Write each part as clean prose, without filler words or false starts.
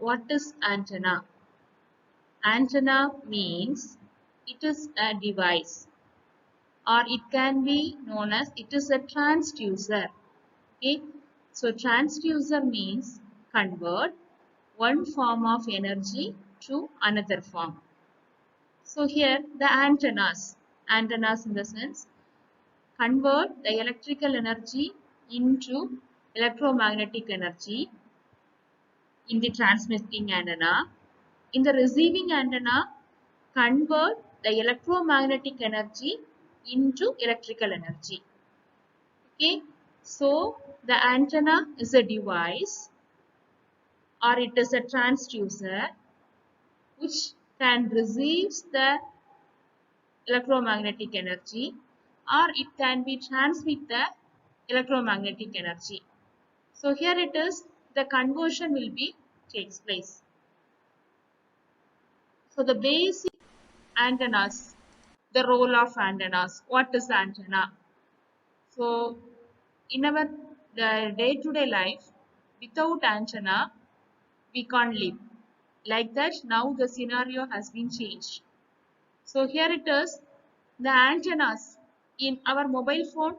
what is antenna? Antenna means it is a device, or it can be known as it is a transducer. Okay, so transducer means convert one form of energy to another form. So here the antennas in the sense convert the electrical energy into electromagnetic energy in the transmitting antenna. In the receiving antenna, convert the electromagnetic energy into electrical energy. Okay, so the antenna is a device, or it is a transducer which can receive the electromagnetic energy, or it can be transmit the electromagnetic energy. So here it is, the conversion will be takes place. So the basic antennas, the role of antennas. What is antenna? So in our day-to-day life, without antenna, we can't live. Like that, now the scenario has been changed. So here it is, the antennas in our mobile phone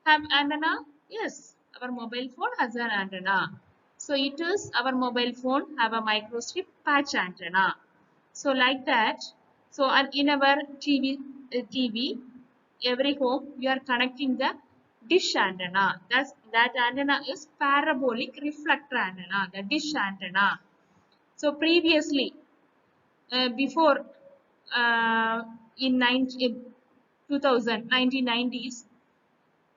have antenna. Yes, our mobile phone has an antenna. So it is our mobile phone have a microstrip patch antenna. So like that, so in our TV, every home we are connecting the dish antenna. That antenna is parabolic reflector antenna, the dish antenna. So previously, before in 1990s,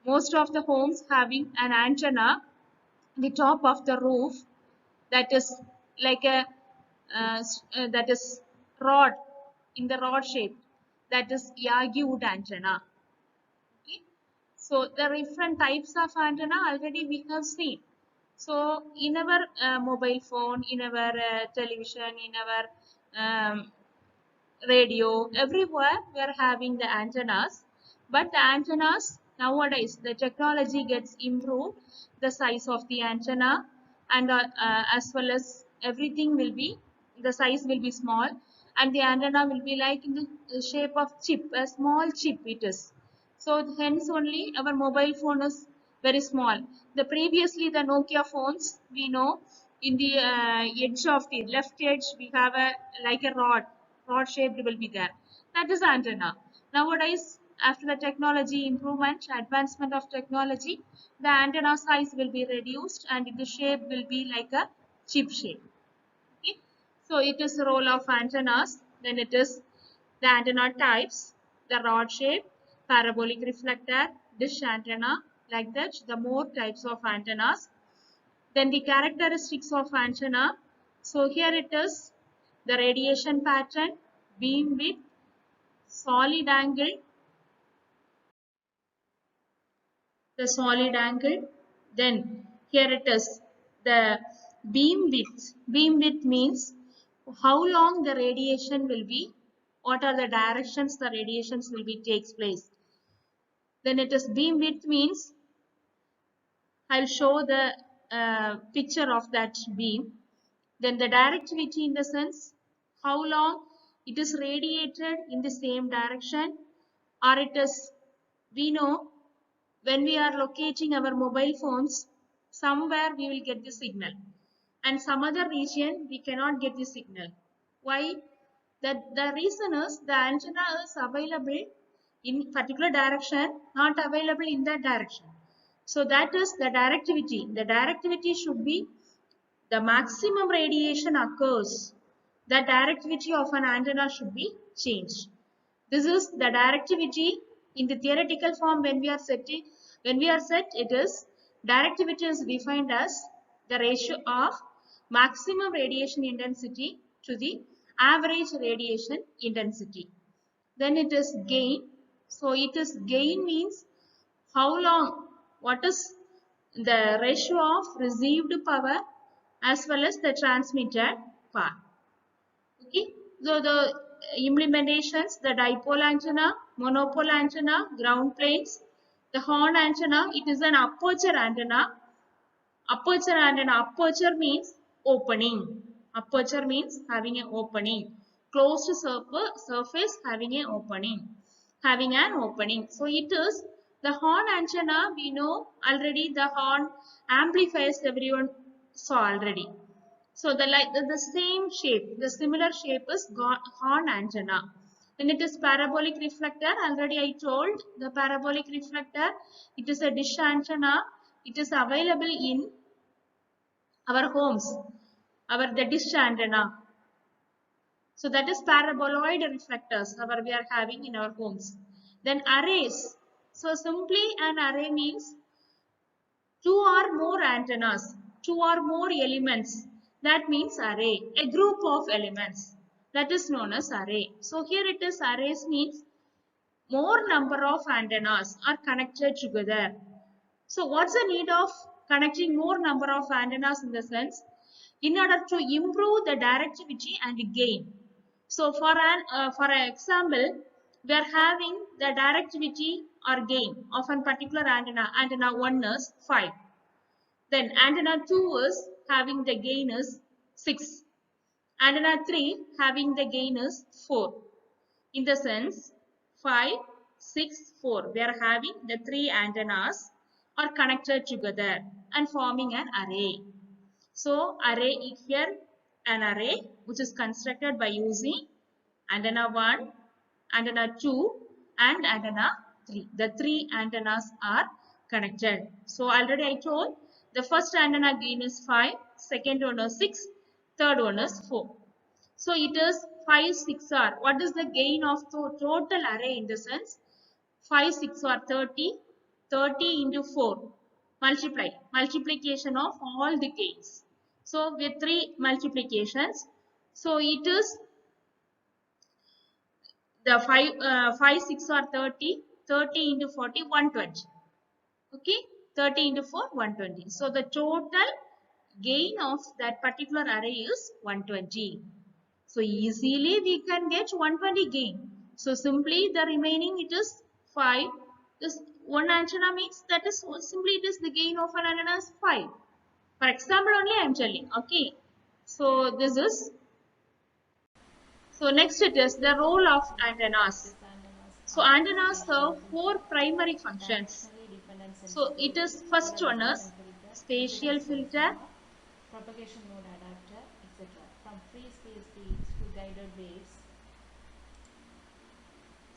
most of the homes having an antenna the top of the roof, that is like a that is rod, in the rod shape, that is Yagi wood antenna. Okay, so the different types of antenna already we have seen. So in our mobile phone, in our television, in our radio, everywhere we are having the antennas. But the antennas nowadays, the technology gets improved, the size of the antenna, and as well as everything will be, the size will be small, and the antenna will be like in the shape of chip, a small chip it is. So hence only our mobile phone is very small. The previously the Nokia phones, we know, in the edge of the left edge we have a like a rod shaped will be there. That is antenna. Nowadays, after the technology improvement, advancement of technology, the antenna size will be reduced and the shape will be like a chip shape. Okay? So it is the role of antennas. Then it is the antenna types, the rod shape, parabolic reflector, dish antenna, like that. The more types of antennas. Then the characteristics of antenna. So here it is, the radiation pattern, beam width, solid angle, the solid angle. Then here it is, the beam width. Beam width means how long the radiation will be, what are the directions the radiations will be takes place. Then it is beam width means, I'll show the picture of that beam. Then the directivity in the sense how long it is radiated in the same direction, or it is, we know, when we are locating our mobile phones, somewhere we will get the signal, and some other region we cannot get the signal. Why? That the reason is the antenna is available in particular direction, not available in that direction. So that is the directivity. The directivity should be the maximum radiation occurs. The directivity of an antenna should be changed. This is the directivity in the theoretical form. When we are set, it is directivity is defined as the ratio of maximum radiation intensity to the average radiation intensity. Then it is gain. So it is gain means how long, what is the ratio of received power as well as the transmitted power. Okay, so the implementations, the dipole antenna, monopole antenna, ground planes, the horn antenna, it is an aperture antenna. Aperture antenna, aperture means opening. Aperture means having an opening. Closed surface having an opening. Having an opening. So it is the horn antenna. We know already the horn amplifiers everyone saw already. So the same shape, the similar shape is horn antenna. Then it is parabolic reflector. Already I told the parabolic reflector. It is a dish antenna. It is available in our homes. The dish antenna. So that is paraboloid reflectors we are having in our homes. Then arrays. So simply an array means two or more antennas, two or more elements. That means array, a group of elements. That is known as array. So here it is arrays means more number of antennas are connected together. So what's the need of connecting more number of antennas in the sense? In order to improve the directivity and gain. So for an example, we are having the directivity or gain of a particular antenna. Antenna 1 is 5. Then antenna 2 is having the gain is 6. Antenna 3 having the gain is 4. In the sense 5, 6, 4. We are having the 3 antennas are connected together and forming an array. So array is here an array which is constructed by using antenna 1, antenna 2 and antenna 3. The 3 antennas are connected. So already I told the first antenna gain is 5, second one is 6, third one is 4. So it is 5, 6 are. What is the gain of the total array in the sense? 5, 6 are 30, 30 into 4. Multiplication of all the gains. So with 3 multiplications. So it is the 5, 6 are 30, 30 into 40, 120. Okay, 30 into 4, 120. So the total gain of that particular array is 120. So easily we can get 120 gain. So simply the remaining it is 5. This one antenna means that is simply it is the gain of an antenna is 5. For example only I am telling. Okay. So this is. So next it is the role of antennas. So antennas serve 4 primary functions. So it is first one is spatial filter, propagation mode adapter, etc. From free space beams to guided waves.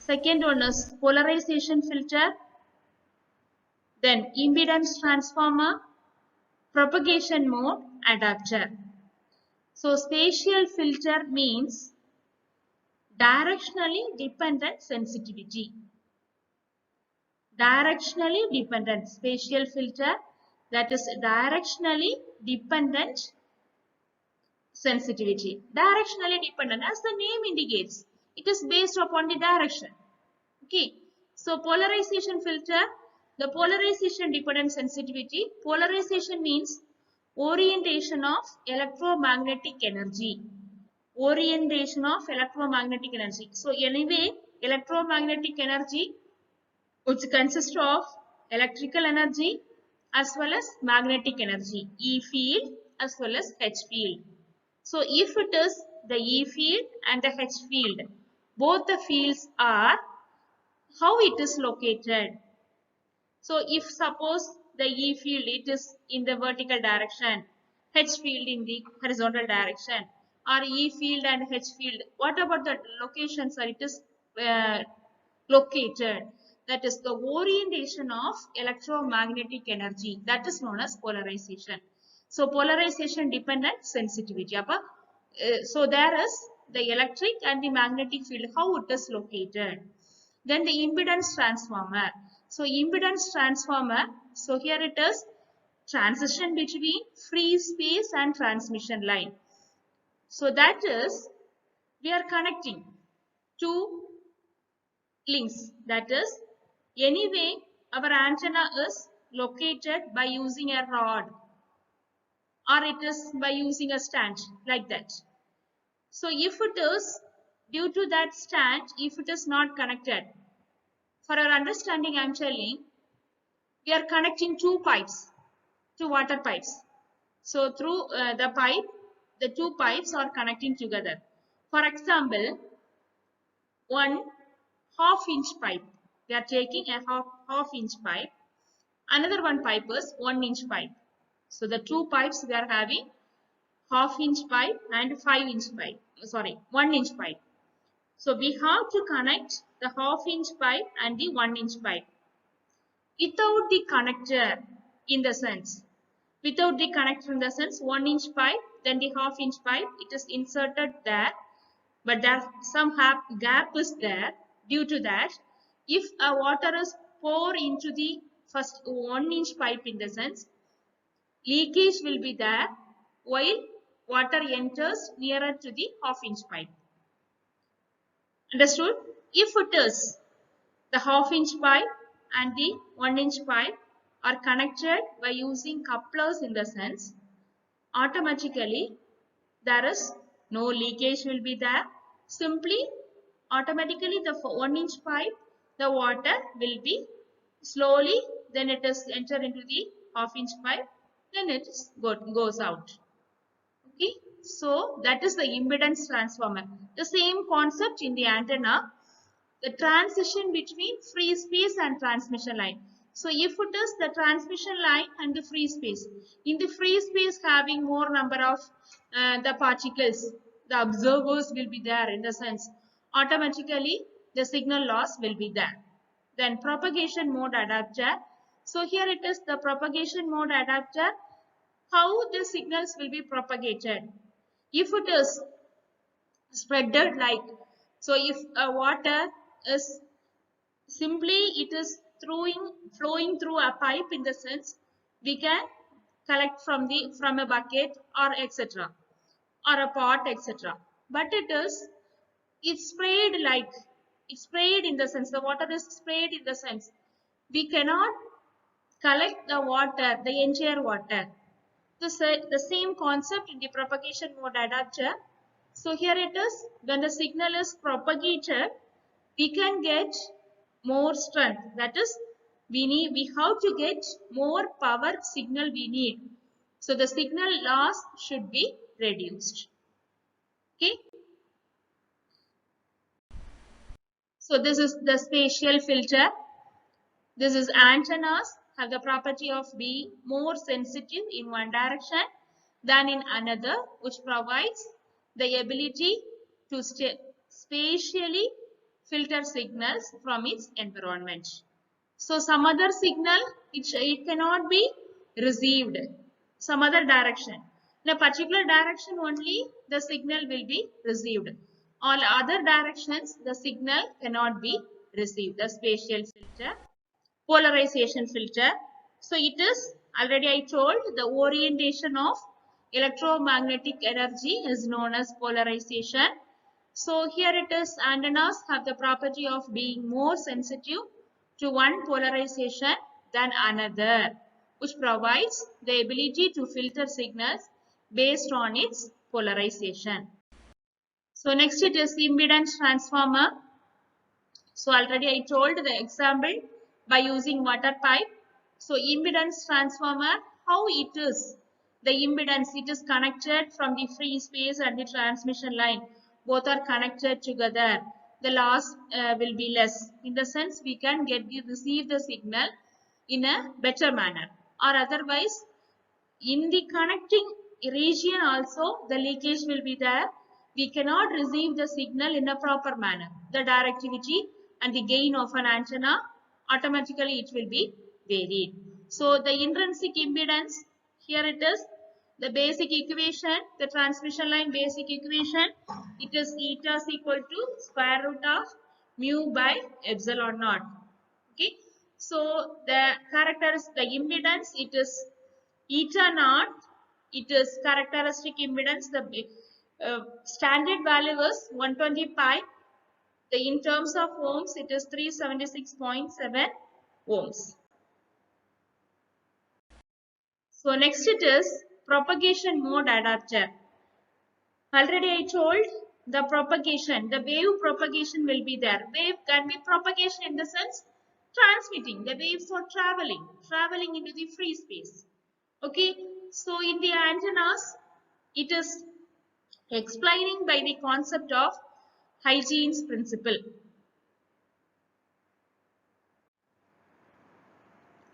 second one is polarization filter, then impedance transformer, propagation mode adapter. So spatial filter means directionally dependent sensitivity. Directionally dependent spatial filter, that is directionally dependent sensitivity. Directionally dependent, as the name indicates, it is based upon the direction. Okay. So polarization filter, the polarization dependent sensitivity. Polarization means orientation of electromagnetic energy. Orientation of electromagnetic energy. So anyway, electromagnetic energy which consists of electrical energy as well as magnetic energy, E field as well as H field. So if it is the E field and the H field, both the fields are how it is located. So if suppose the E field it is in the vertical direction, H field in the horizontal direction, or E field and H field, what about the locations are it is located? That is the orientation of electromagnetic energy, that is known as polarization. So polarization dependent sensitivity. So there is the electric and the magnetic field, how it is located. Then the impedance transformer. So impedance transformer, so here it is transition between free space and transmission line. So that is, we are connecting two links. That is, anyway, our antenna is located by using a rod or it is by using a stand like that. So if it is due to that stand, if it is not connected, for our understanding I am telling, we are connecting two pipes, two water pipes. So through the pipe, the two pipes are connecting together. For example, one half-inch pipe. They are taking a half-inch pipe. Another one pipe is 1-inch pipe. So the two pipes we are having half-inch pipe and 5-inch pipe. Sorry, 1-inch pipe. So we have to connect the half-inch pipe and the 1-inch pipe. Without the connector, in the sense, 1-inch pipe, then the half-inch pipe, it is inserted there, but there some gap is there. Due to that, if a water is poured into the first 1-inch pipe, in the sense, leakage will be there while water enters nearer to the half-inch pipe. Understood? If it is the half-inch pipe and the 1-inch pipe are connected by using couplers, in the sense, automatically there is no leakage will be there. Simply, automatically the 1-inch pipe, the water will be slowly, then it is enter into the half-inch pipe, then it goes out. Okay, so that is the impedance transformer. The same concept in the antenna, the transition between free space and transmission line. So if it is the transmission line and the free space, in the free space having more number of the particles, the observers will be there, in the sense, automatically the signal loss will be there. Then propagation mode adapter. So here it is the propagation mode adapter, how the signals will be propagated. If it is spreaded like, so if a water is simply it is flowing through a pipe, in the sense, we can collect from a bucket or etc. or a pot etc. But it's sprayed like, it's sprayed in the sense, the water is sprayed in the sense, we cannot collect the water, the entire water. The same concept in the propagation mode adapter. So here it is, when the signal is propagated, we can get more strength. That is, we have to get more power signal we need. So the signal loss should be reduced. Okay. So this is the spatial filter. This is antennas have the property of being more sensitive in one direction than in another, which provides the ability to spatially filter signals from its environment. So some other signal, it cannot be received, some other direction. In a particular direction only the signal will be received. All other directions the signal cannot be received. The spatial filter. Polarization filter. So it is, already I told, the orientation of electromagnetic energy is known as polarization. So here it is, antennas have the property of being more sensitive to one polarization than another, which provides the ability to filter signals based on its polarization. So next it is impedance transformer. So already I told the example by using water pipe. So impedance transformer, how it is, the impedance, it is connected from the free space and the transmission line. Both are connected together. The loss will be less. In the sense, we can receive the signal in a better manner. Or otherwise, in the connecting region also, the leakage will be there. We cannot receive the signal in a proper manner. The directivity and the gain of an antenna, automatically it will be varied. So the intrinsic impedance, here it is, the basic equation, the transmission line basic equation, it is eta is equal to square root of mu by epsilon naught. Okay. So the characteristic, the impedance, it is eta naught, it is characteristic impedance. The standard value is 120 pi. In terms of ohms, it is 376.7 ohms. So next it is propagation mode adapter. Already I told the propagation, the wave propagation will be there. Wave can be propagation in the sense transmitting. The waves are traveling into the free space. Okay, so in the antennas, it is explaining by the concept of hygiene's principle.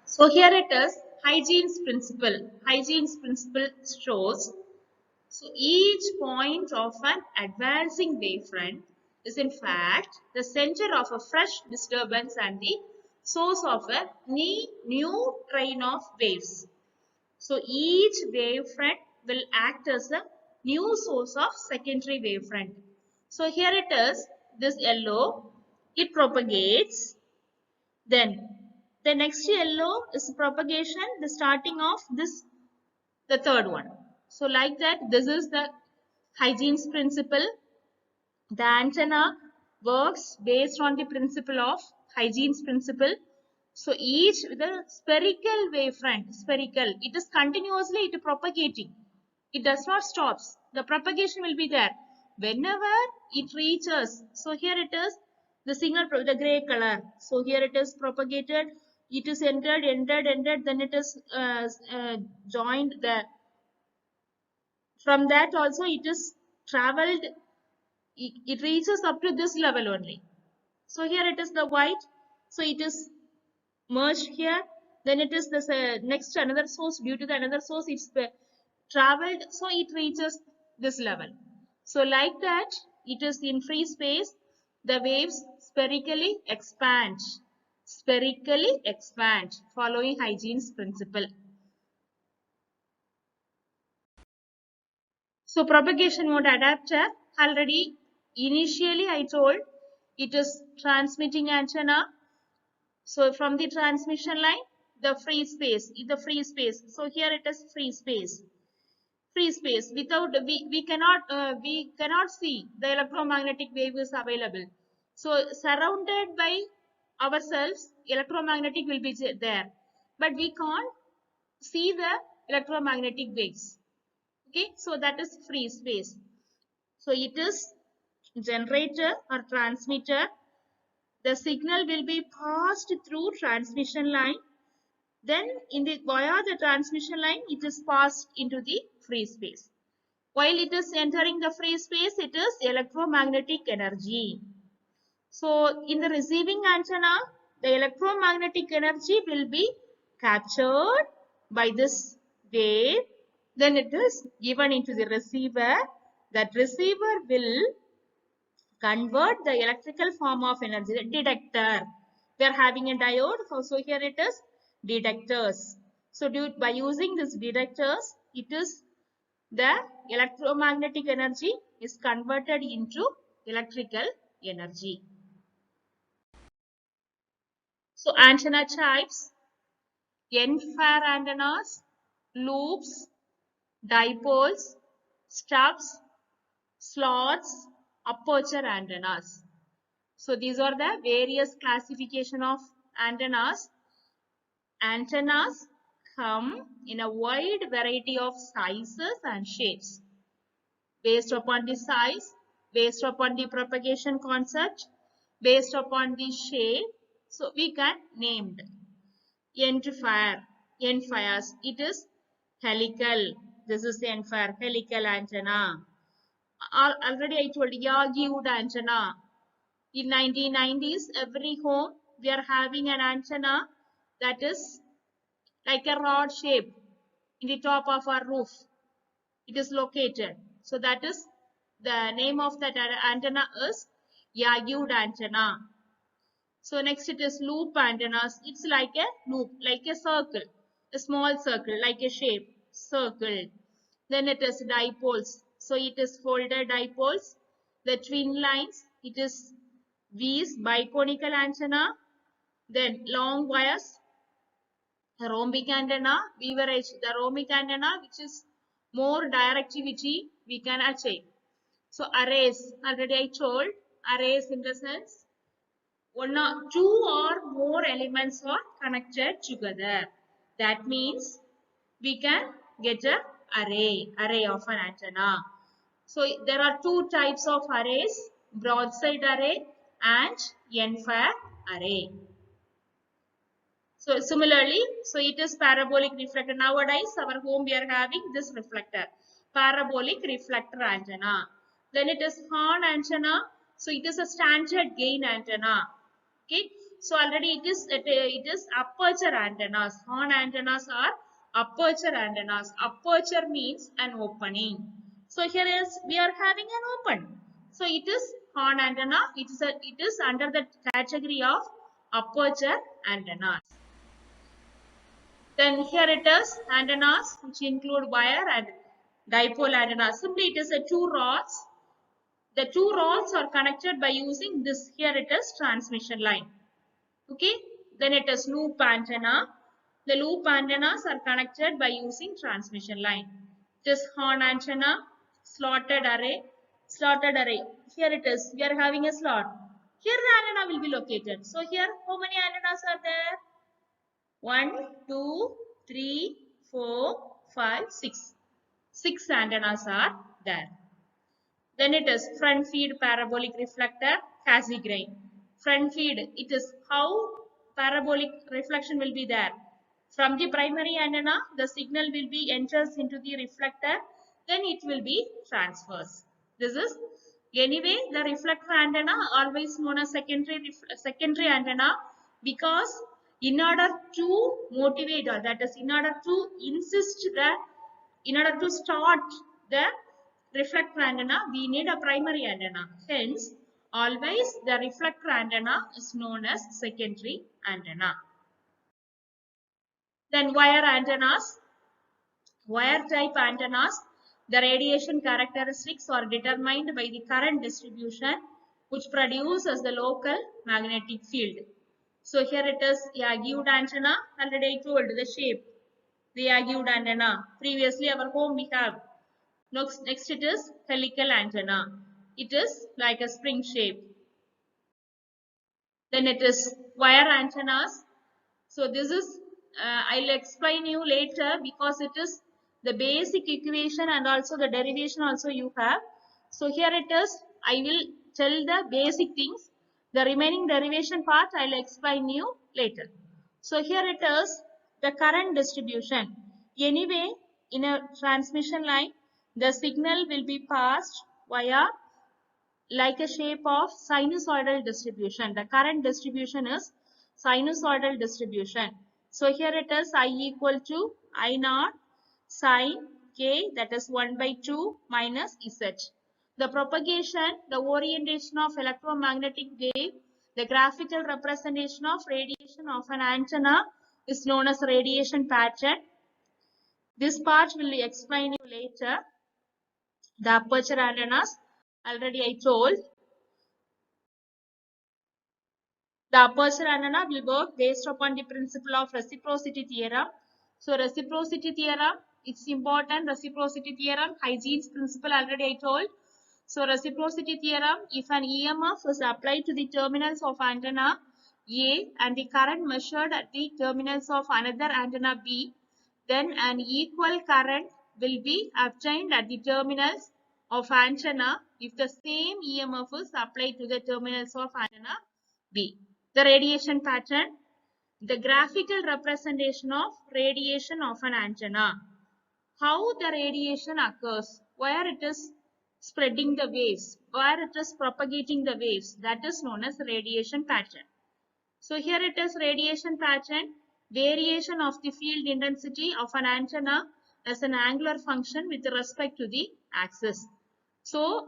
So here it is, hygiene's principle. Hygiene's principle shows, so each point of an advancing wavefront is in fact the center of a fresh disturbance and the source of a new train of waves. So each wavefront will act as a new source of secondary wavefront. So here it is, this yellow, it propagates. Then the next yellow is propagation, the starting of this, the third one. So like that, this is the hygiene's principle. The antenna works based on the principle of hygiene's principle. So each the spherical wavefront, spherical, it is continuously it propagating. It does not stop. The propagation will be there whenever it reaches. So here it is the signal, the gray color. So here it is propagated. It is entered. Then it is joined the. From that also it is traveled. It reaches up to this level only. So here it is the white. So it is merged here. Then it is this next another source. Due to the another source, it's traveled. So it reaches this level. So like that, it is in free space. The waves spherically expand. Spherically expand following hygiene's principle. So propagation mode adapter, already initially I told it is transmitting antenna. So from the transmission line, the free space. So here it is free space. Free space. Without we cannot see the electromagnetic wave is available. So surrounded by ourselves, electromagnetic will be there, but we can't see the electromagnetic waves. Okay, so that is free space. So it is generator or transmitter. The signal will be passed through transmission line. Then via the transmission line, it is passed into the free space. While it is entering the free space, it is electromagnetic energy. So in the receiving antenna, the electromagnetic energy will be captured by this wave. Then it is given into the receiver. That receiver will convert the electrical form of energy, the detector. We are having a diode, so here it is detectors. So by using these detectors, it is the electromagnetic energy is converted into electrical energy. So antenna types, end-fire antennas, loops, dipoles, stubs, slots, aperture antennas. So these are the various classification of antennas. Antennas come in a wide variety of sizes and shapes. Based upon the size, based upon the propagation concept, based upon the shape, so we can name end fire. End fires. It is helical. This is end fire, helical antenna. Already I told Yagi-wood antenna. In 1990s, every home we are having an antenna that is like a rod shape in the top of our roof. It is located. So that is the name of that antenna is Yagi-wood antenna. So next it is loop antennas. It's like a loop, like a circle, a small circle, like a shape, circle. Then it is dipoles. So it is folded dipoles. The twin lines, it is V's, biconical antenna. Then long wires, rhombic antenna, beaverage, the rhombic antenna, which is more directivity we can achieve. So arrays, already I told, arrays in the sense, two or more elements are connected together. That means we can get an array of an antenna. So there are two types of arrays, broadside array and end-fire array. So similarly, so it is parabolic reflector. Nowadays, our home we are having this reflector. parabolic reflector antenna. Then it is horn antenna. So it is a standard gain antenna. Okay. So already it is aperture antennas. Horn antennas are aperture antennas. Aperture means an opening. So here is we are having an open. So it is horn antenna. It is under the category of aperture antennas. Then here it is antennas which include wire and dipole antennas. Simply it is a two rods. The two rods are connected by using this. Here it is transmission line. Okay. Then it is loop antenna. The loop antennas are connected by using transmission line. This horn antenna, slotted array, slotted array. Here it is. We are having a slot. Here the antenna will be located. So here how many antennas are there? 1, 2, 3, 4, 5, 6. 6 antennas are there. Then it is front feed parabolic reflector, Cassegrain. Front feed, it is how parabolic reflection will be there. From the primary antenna, the signal will be enters into the reflector, then it will be transfers. This is anyway the reflector antenna always known as secondary antenna, because in order to motivate, or that is in order to insist that in order to start the reflector antenna, we need a primary antenna. Hence, always the reflector antenna is known as secondary antenna. Then wire antennas. Wire type antennas, the radiation characteristics are determined by the current distribution which produces the local magnetic field. So here it is Yagud antenna. Already I told the shape. The Yagud antenna. Previously our home we have. Next it is helical antenna. It is like a spring shape. Then it is wire antennas. So this is I'll explain you later because it is the basic equation and also the derivation also you have. So here it is. I will tell the basic things. The remaining derivation part I will explain you later. So here it is the current distribution. Anyway, in a transmission line, the signal will be passed via like a shape of sinusoidal distribution. The current distribution is sinusoidal distribution. So here it is I equal to I naught sine k, that is 1 by 2 minus z. The propagation, the orientation of electromagnetic wave, the graphical representation of radiation of an antenna is known as radiation pattern. This part will explain you later. The aperture antennas, already I told. The aperture antenna will work based upon the principle of reciprocity theorem. So reciprocity theorem, it's important. Reciprocity theorem, Hygiene's principle already I told. So reciprocity theorem, if an EMF is applied to the terminals of antenna A and the current measured at the terminals of another antenna B, then an equal current will be obtained at the terminals of antenna if the same EMF is applied to the terminals of antenna B. The radiation pattern, the graphical representation of radiation of an antenna. How the radiation occurs, where it is spreading the waves, where it is propagating the waves, that is known as radiation pattern. So here it is radiation pattern, variation of the field intensity of an antenna as an angular function with respect to the axis. So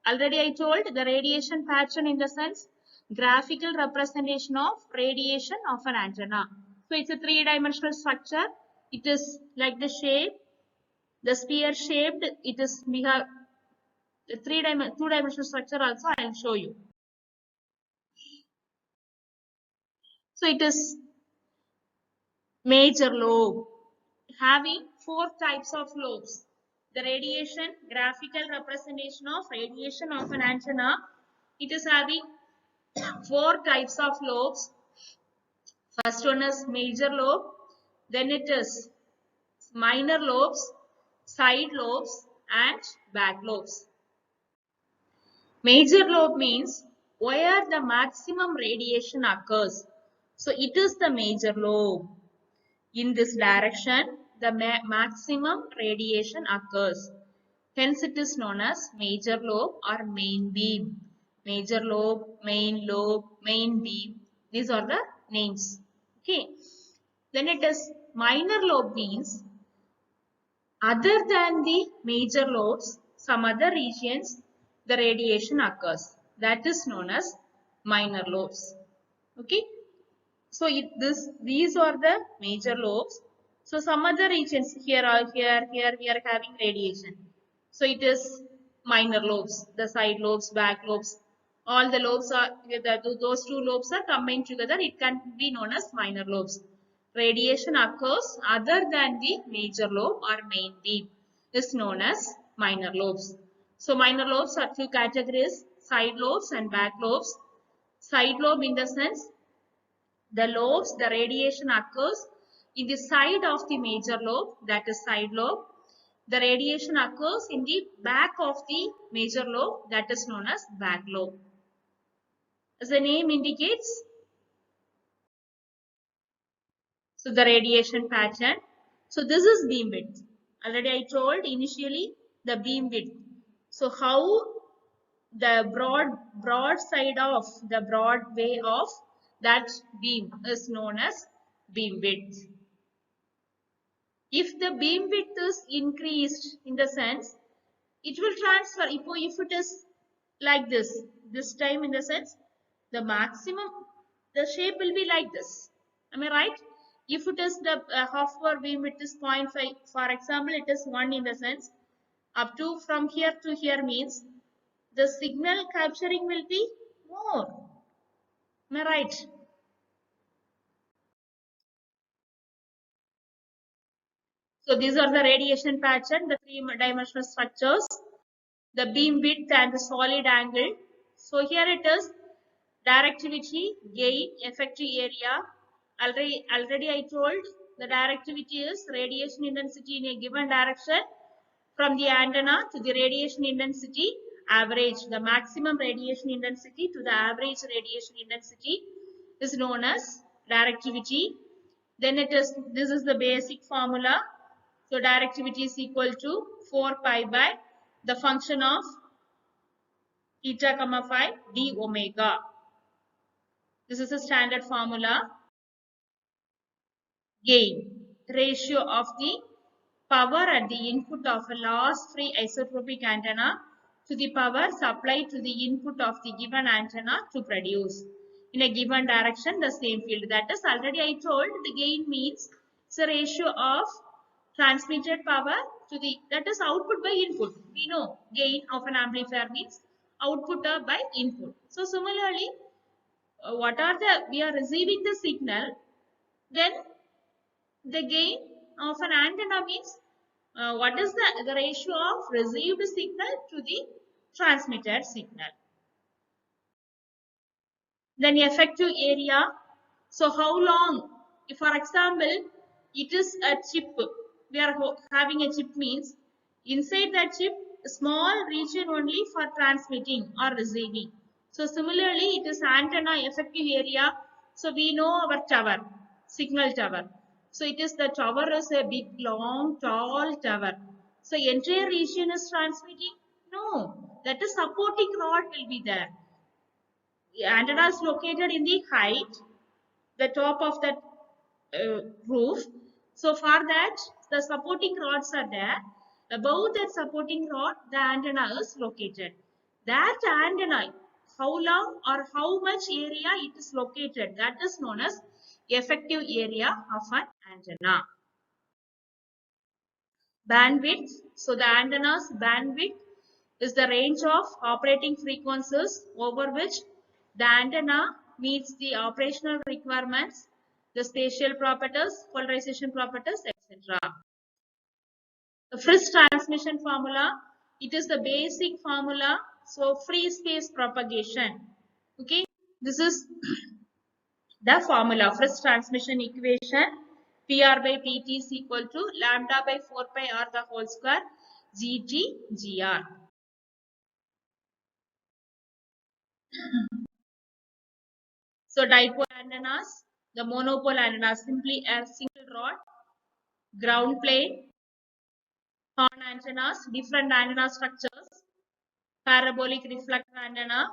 already I told the radiation pattern in the sense graphical representation of radiation of an antenna. So it's a three-dimensional structure. It is like the shape, the sphere shaped. It is, we have the two-dimensional structure also I will show you. So it is major lobe having 4 types of lobes. The radiation, graphical representation of radiation of an antenna. It is having 4 types of lobes. First one is major lobe, then it is minor lobes, side lobes and back lobes. Major lobe means where the maximum radiation occurs. So it is the major lobe. In this direction, the maximum radiation occurs. Hence it is known as major lobe or main beam. Major lobe, main beam. These are the names. Okay. Then it is minor lobe means other than the major lobes, some other regions the radiation occurs. That is known as minor lobes. Okay. So these are the major lobes. So some other regions here we are having radiation. So it is minor lobes, the side lobes, back lobes. All the lobes are those two lobes are combined together. It can be known as minor lobes. Radiation occurs other than the major lobe or main beam is known as minor lobes. So minor lobes are two categories: side lobes and back lobes. Side lobe in the sense the lobes, the radiation occurs in the side of the major lobe, that is side lobe. The radiation occurs in the back of the major lobe, that is known as back lobe. As the name indicates, so the radiation pattern. So this is beam width. Already I told initially the beam width. So how the broad side of the broad way of that beam is known as beam width. If the beam width is increased in the sense, it will transfer. If it is like this time in the sense, the maximum, the shape will be like this. Am I right? If it is the half hour beam width is 0.5, for example, it is 1 in the sense, up to from here to here means the signal capturing will be more. Am I right? So these are the radiation pattern, the three-dimensional structures, the beam width and the solid angle. So here it is directivity, gain, effective area. Already I told the directivity is radiation intensity in a given direction from the antenna to the radiation intensity average. The maximum radiation intensity to the average radiation intensity is known as directivity. Then this is the basic formula. So directivity is equal to 4 pi by the function of theta comma phi d omega. This is a standard formula. Gain, ratio of the power at the input of a loss-free isotropic antenna to the power supplied to the input of the given antenna to produce in a given direction the same field. That is already I told the gain means it's a ratio of transmitted power to the, that is output by input. We know gain of an amplifier means output by input. So similarly, we are receiving the signal, then the gain of an antenna means what is the ratio of received signal to the transmitted signal. Then effective area. So how long, if for example it is a chip, we are having a chip means inside that chip a small region only for transmitting or receiving. So similarly it is antenna effective area. So we know our tower, signal tower. So it is the tower is a big long tall tower. So entire region is transmitting? No, that is supporting rod will be there. The antenna is located in the height, the top of that roof. So for that, the supporting rods are there. Above that supporting rod, the antenna is located. That antenna, how long or how much area it is located, that is known as effective area of an antenna. Bandwidth. So the antenna's bandwidth is the range of operating frequencies over which the antenna meets the operational requirements, the spatial properties, polarization properties, etc. The Friis transmission formula, it is the basic formula. So free space propagation. Okay, this is the formula. Friis transmission equation. PR by PT is equal to lambda by 4 pi r the whole square GT GR. So dipole antennas, the monopole antennas simply a single rod, ground plane, horn antennas, different antenna structures, parabolic reflector antenna,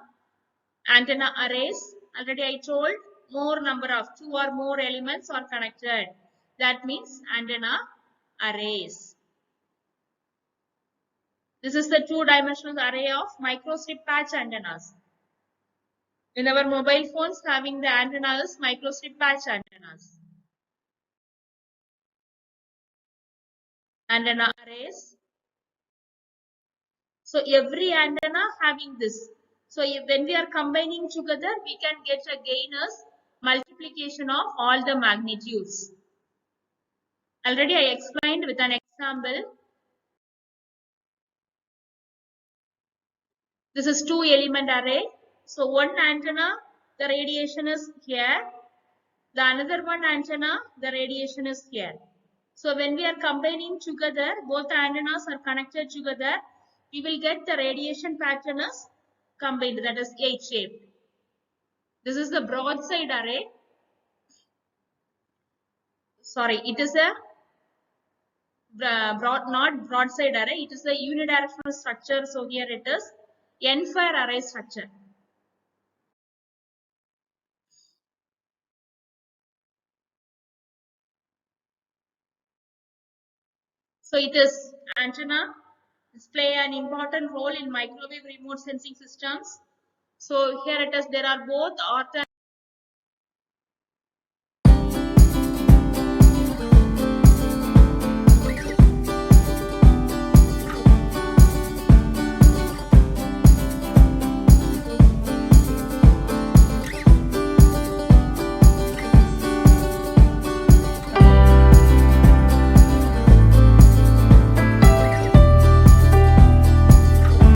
antenna arrays. Already I told more number of 2 or more elements are connected. That means antenna arrays. This is the two-dimensional array of microstrip patch antennas. In our mobile phones, having the antennas, microstrip patch antennas. Antenna arrays. So every antenna having this. So when we are combining together, we can get a gain as multiplication of all the magnitudes. Already I explained with an example. This is two element array. So one antenna, the radiation is here. The another one antenna, the radiation is here. So when we are combining together, both antennas are connected together, we will get the radiation pattern as combined, that is H-shaped. This is the broadside array. Sorry, it is a not broadside array, it is a unidirectional structure. So here it is end-fire array structure. So it is antenna play an important role in microwave remote sensing systems. So here it is, there are both ortho